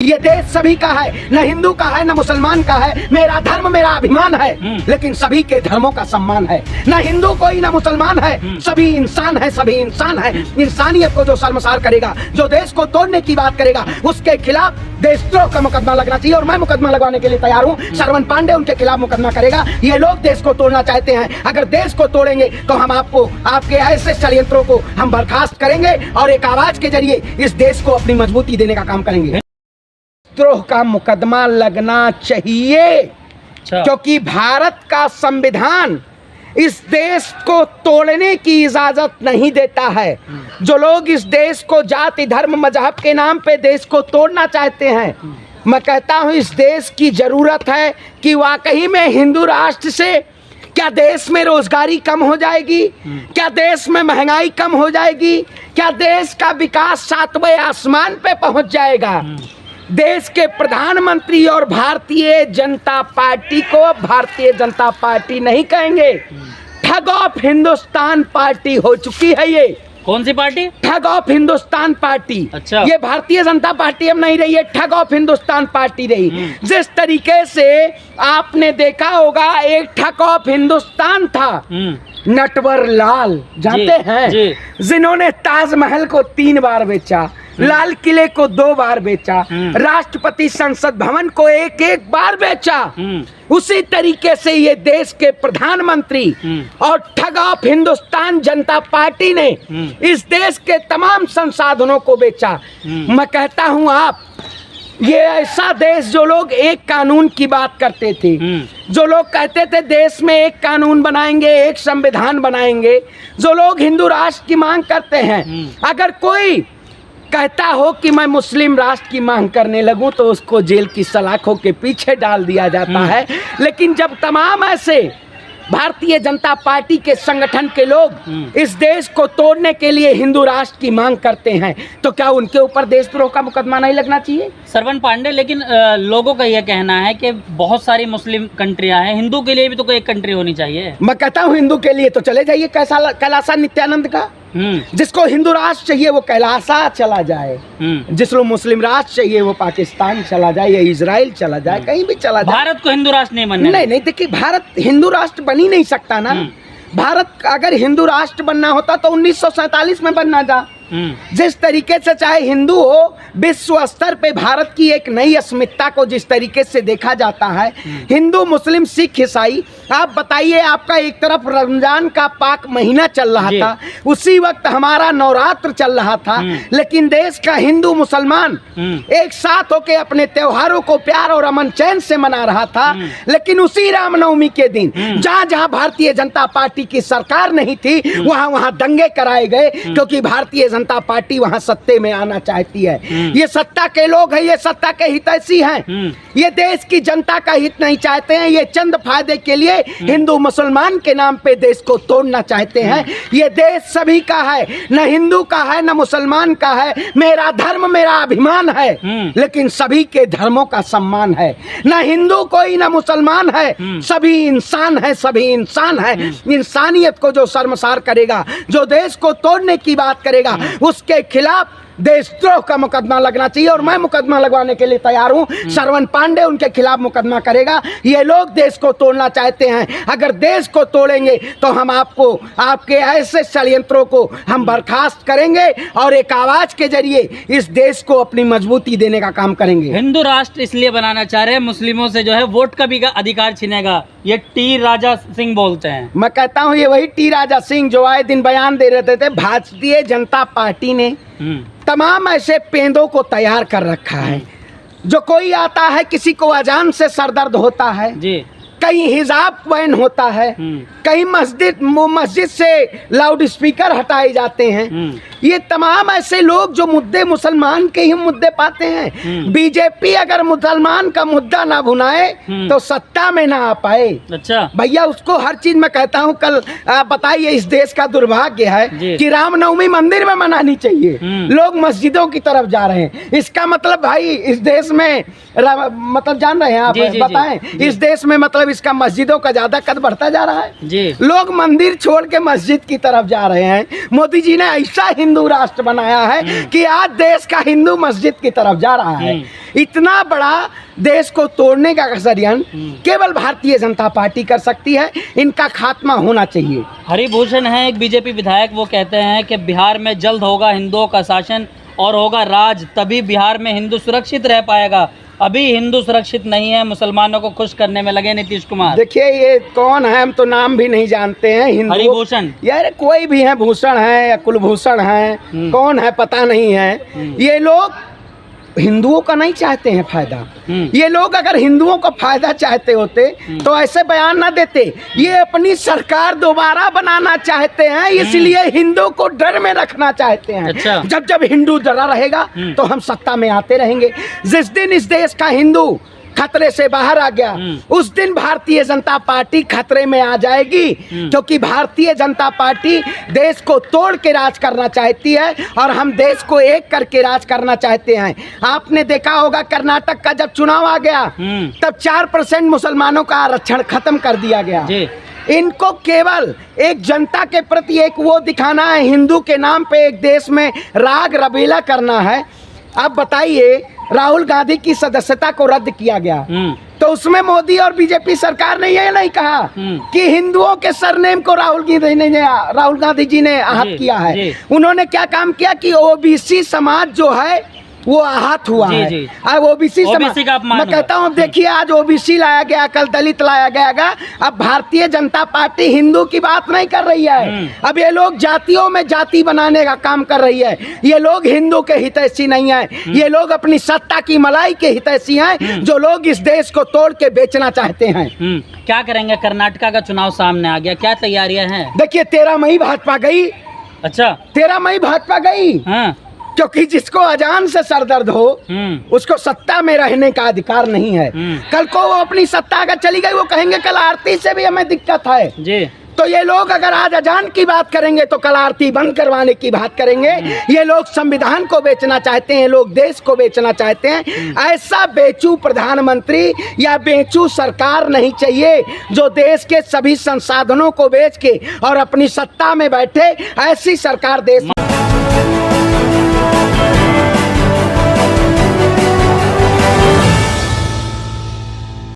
ये देश सभी का है, न हिंदू का है न मुसलमान का है। मेरा धर्म मेरा अभिमान है, लेकिन सभी के धर्मों का सम्मान है। न हिंदू कोई न मुसलमान है, सभी इंसान है, सभी इंसान है। इंसानियत को जो शर्मसार करेगा, जो देश को तोड़ने की बात करेगा, उसके खिलाफ देशद्रोह का मुकदमा लगना चाहिए। और मैं मुकदमा लगवाने के लिए तैयार हूँ। श्रवण पांडे उनके खिलाफ मुकदमा करेगा। ये लोग देश को तोड़ना चाहते हैं। अगर देश को तोड़ेंगे तो हम आपके ऐसे षड्यंत्रों को हम बर्खास्त करेंगे और एक आवाज के जरिए इस देश को अपनी मजबूती देने का काम करेंगे। द्रोह का मुकदमा लगना चाहिए, क्योंकि भारत का संविधान इस देश को तोड़ने की इजाजत नहीं देता है। जो लोग इस देश को जाति धर्म मजहब के नाम पे देश को तोड़ना चाहते हैं, मैं कहता हूं इस देश की जरूरत है कि वाकई में हिंदू राष्ट्र से क्या देश में रोजगारी कम हो जाएगी, क्या देश में महंगाई कम हो जाएगी, क्या देश का विकास 7वें आसमान पे पहुंच जाएगा। देश के प्रधानमंत्री और भारतीय जनता पार्टी को भारतीय जनता पार्टी नहीं कहेंगे, ठग ऑफ हिंदुस्तान पार्टी हो चुकी है। ये कौन सी पार्टी? ठग ऑफ हिंदुस्तान पार्टी। अच्छा। ये भारतीय जनता पार्टी अब नहीं रही है, ठग ऑफ हिंदुस्तान पार्टी रही। जिस तरीके से आपने देखा होगा, एक ठग ऑफ हिंदुस्तान था नटवर लाल, जानते हैं, जिन्होंने ताजमहल को 3 बार बेचा, लाल किले को 2 बार बेचा, राष्ट्रपति संसद भवन को 1-1 बार बेचा। उसी तरीके से ये देश के प्रधानमंत्री और ठग ऑफ हिंदुस्तान जनता पार्टी ने इस देश के तमाम संसाधनों को बेचा। मैं कहता हूं आप, ये ऐसा देश, जो लोग एक कानून की बात करते थे, जो लोग कहते थे देश में एक कानून बनाएंगे, एक संविधान बनाएंगे, जो लोग हिंदू राष्ट्र की मांग करते हैं, अगर कोई कहता हो कि मैं मुस्लिम राष्ट्र की मांग करने लगूं तो उसको जेल की सलाखों के पीछे डाल दिया जाता है। लेकिन जब तमाम ऐसे भारतीय जनता पार्टी के संगठन के लोग इस देश को तोड़ने के लिए हिंदू राष्ट्र की मांग करते हैं, तो क्या उनके ऊपर देशद्रोह का मुकदमा नहीं लगना चाहिए? श्रवण पांडे, लेकिन लोगों का यह कहना है कि बहुत सारी मुस्लिम कंट्रियां हैं, हिंदू के लिए भी तो कोई एक कंट्री होनी चाहिए। मैं कहता हूँ हिंदू के लिए तो चले जाइए कैलासा नित्यानंद का। जिसको हिंदू राष्ट्र चाहिए वो कैलासा चला जाए, जिसको मुस्लिम राष्ट्र चाहिए वो पाकिस्तान चला जाए या इजराइल चला जाए, कहीं भी चला जाए। भारत को हिंदू राष्ट्र नहीं बनना। नहीं, देखिए, भारत हिंदू राष्ट्र बन ही नहीं सकता ना। भारत अगर हिंदू राष्ट्र बनना होता तो 1947 में बनना था। जिस तरीके से चाहे हिंदू हो, विश्व स्तर पे भारत की एक नई अस्मिता को जिस तरीके से देखा जाता है, हिंदू मुस्लिम सिख ईसाई, आप बताइए, आपका एक तरफ रमजान का पाक महीना चल रहा था, उसी वक्त हमारा नवरात्र चल रहा था, लेकिन देश का हिंदू मुसलमान एक साथ होके अपने त्योहारों को प्यार और अमन चैन से मना रहा था। लेकिन उसी रामनवमी के दिन जहाँ जहाँ भारतीय जनता पार्टी की सरकार नहीं थी, वहाँ दंगे कराए गए, क्योंकि भारतीय जनता पार्टी वहां सत्ते में आना चाहती है। ये सत्ता के लोग हैं, ये सत्ता के हितैषी हैं, ये देश की जनता का हित नहीं चाहते हैं। ये चंद फायदे के लिए हिंदू मुसलमान के नाम पे देश को तोड़ना चाहते हैं। ये देश सभी का है, न हिंदू का है न मुसलमान का है। मेरा धर्म मेरा अभिमान है, लेकिन सभी के धर्मों का सम्मान है। न हिंदू कोई न मुसलमान है, सभी इंसान है, सभी इंसान है। इंसानियत को जो शर्मसार करेगा, जो देश को तोड़ने की बात करेगा, उसके खिलाफ देशद्रोह का मुकदमा लगना चाहिए। और मैं मुकदमा लगवाने के लिए तैयार हूं। श्रवण पांडे उनके खिलाफ मुकदमा करेगा। ये लोग देश को तोड़ना चाहते हैं। अगर देश को तोड़ेंगे तो हम आपके ऐसे षड्यंत्रों को हम बर्खास्त करेंगे और एक आवाज के जरिए इस देश को अपनी मजबूती देने का काम करेंगे। हिंदू राष्ट्र इसलिए बनाना चाह रहे हैं, मुस्लिमों से जो है वोट का भी अधिकार छिनेगा, ये टी राजा सिंह बोलते हैं। मैं कहता हूँ ये वही टी राजा सिंह जो आए दिन बयान दे रहे थे। भारतीय जनता पार्टी ने तमाम ऐसे पेंदों को तैयार कर रखा है। जो कोई आता है, किसी को अजान से सरदर्द होता है जी, कहीं हिजाब बैन होता है, कहीं मस्जिद से लाउड स्पीकर हटाए जाते हैं। ये तमाम ऐसे लोग जो मुद्दे मुसलमान के ही मुद्दे पाते हैं। बीजेपी अगर मुसलमान का मुद्दा ना भुनाए तो सत्ता में ना आ पाए। अच्छा भैया, उसको हर चीज में कहता हूँ। कल बताइए, इस देश का दुर्भाग्य है कि रामनवमी मंदिर में मनानी चाहिए, लोग मस्जिदों की तरफ जा रहे हैं। इसका मतलब भाई, इस देश में मतलब जान रहे हैं आप, बताएं, इस देश में मतलब मतलब इसका मस्जिदों का ज्यादा कद बढ़ता जा रहा है। जी लोग मंदिर छोड़ के मस्जिद की तरफ जा रहे हैं। मोदी जी ने ऐसा हिंदू राष्ट्र बनाया है कि आज देश का हिंदू मस्जिद की तरफ जा रहा है। इतना बड़ा देश को तोड़ने का षड्यंत्र केवल भारतीय जनता पार्टी कर सकती है। इनका खात्मा होना चाहिए। हरिभूषण हैं एक बीजेपी विधायक, वो कहते हैं कि बिहार में जल्द होगा हिंदुओं का शासन और होगा राज, तभी बिहार में हिंदू सुरक्षित रह पाएगा। अभी हिंदू सुरक्षित नहीं है, मुसलमानों को खुश करने में लगे नीतीश कुमार। देखिए ये कौन है, हम तो नाम भी नहीं जानते हैं। हिंदू हरिभूषण यार कोई भी है, भूषण है या कुलभूषण है, कौन है पता नहीं है। ये लोग हिंदुओं का नहीं चाहते हैं फायदा। ये लोग अगर हिंदुओं का फायदा चाहते होते तो ऐसे बयान ना देते। ये अपनी सरकार दोबारा बनाना चाहते हैं, इसलिए हिंदू को डर में रखना चाहते हैं। अच्छा। जब जब हिंदू डरा रहेगा तो हम सत्ता में आते रहेंगे। जिस दिन इस देश का हिंदू खतरे से बाहर आ गया उस दिन भारतीय जनता पार्टी खतरे में आ जाएगी, क्योंकि भारतीय जनता पार्टी देश को तोड़ के राज करना चाहती है और हम देश को एक करके राज करना चाहते हैं। आपने देखा होगा कर्नाटक का जब चुनाव आ गया तब 4% मुसलमानों का आरक्षण खत्म कर दिया गया। इनको केवल एक जनता के प्रति एक वो दिखाना है, हिंदू के नाम पे एक देश में राग रबेला करना है। अब बताइए, राहुल गांधी की सदस्यता को रद्द किया गया तो उसमें मोदी और बीजेपी सरकार ने ये नहीं कहा कि हिंदुओं के सरनेम को राहुल गांधी जी ने आहत किया है। उन्होंने क्या काम किया कि ओबीसी समाज जो है वो आहत हुआ है। अब ओबीसी समाज का अपमान, मैं कहता हूँ देखिए आज ओबीसी लाया गया, कल दलित लाया गया। अब भारतीय जनता पार्टी हिंदू की बात नहीं कर रही है। अब ये लोग जातियों में जाति बनाने का काम कर रही है। ये लोग हिंदू के हितैषी नहीं है, ये लोग अपनी सत्ता की मलाई के हितैषी हैं, जो लोग इस देश को तोड़ के बेचना चाहते हैं। क्या करेंगे? कर्नाटका का चुनाव सामने आ गया, क्या तैयारियां हैं? देखिए 13 मई भाजपा गई। अच्छा 13 मई भाजपा गई। हाँ। क्योंकि जिसको अजान से सरदर्द हो उसको सत्ता में रहने का अधिकार नहीं है। कल को वो अपनी सत्ता अगर चली गई वो कहेंगे कल आरती से भी हमें दिक्कत है जी। तो ये लोग अगर आज अजान की बात करेंगे तो कल आरती बंद करवाने की बात करेंगे। ये लोग संविधान को बेचना चाहते हैं, लोग देश को बेचना चाहते हैं। ऐसा बेचू प्रधानमंत्री या बेचू सरकार नहीं चाहिए जो देश के सभी संसाधनों को बेच के और अपनी सत्ता में बैठे। ऐसी सरकार देश